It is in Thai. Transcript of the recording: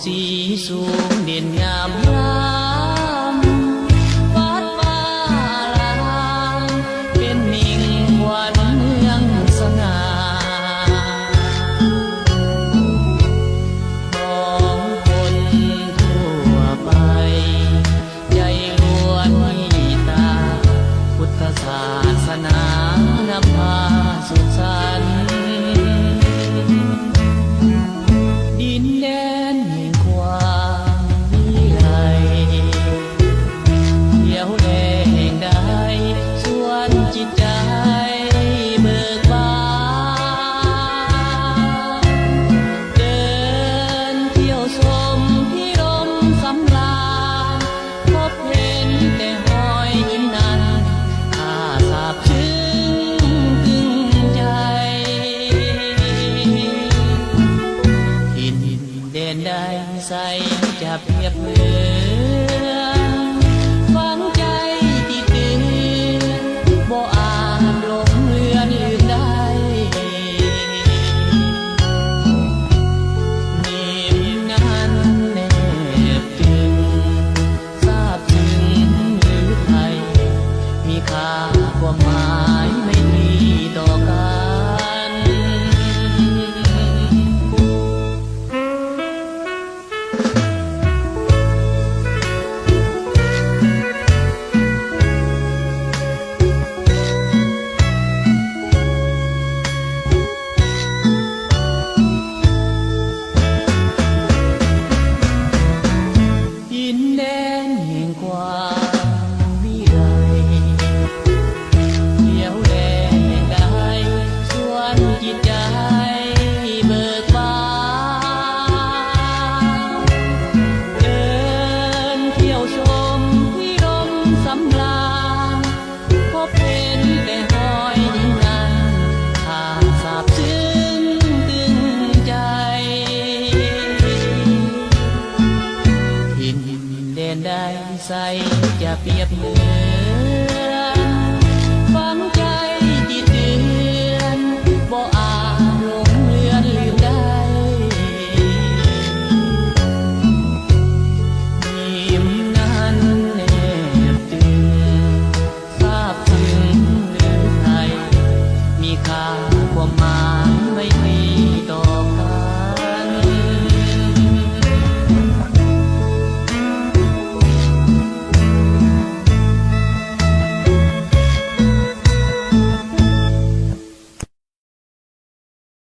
สีสูงเด่นงามล้ำวัดป่าลางเป็นมิ่งขวัญเมืองสง่าของคนทั่วไปใจล้วนมีตาพุทธศาสนานำพาสุขสันต์ดินแดนแห่งความวิไลเที่ยวแลแห่งใดสวนจิตใจเบิกบานเดินเที่ยวชมพิรมสำราญพบเห็นแต่หอยยิ้มนั้นข้าสาบซึ้งตึงใจถิ่นแดนใดใสจะเปรียบเหมือนฝังใจที่ตื่นบ่อาจหลงเลือนลืมได้นิ่มนั้นแนบถึงทราบถึงหรือไทยมีค่าความหมายไม่มีต่อกัน ดินแดนแห่งความวิไลเที่ยวแลแห่งใดสวนจิตใจเบิกบานเดินเที่ยวชมพิรมสำราญพบเห็นแต่หอยยิ้มนั้นข้าสาบซึ้งตึงใจถิ่นแดนใดใสจะเปรียบเหมื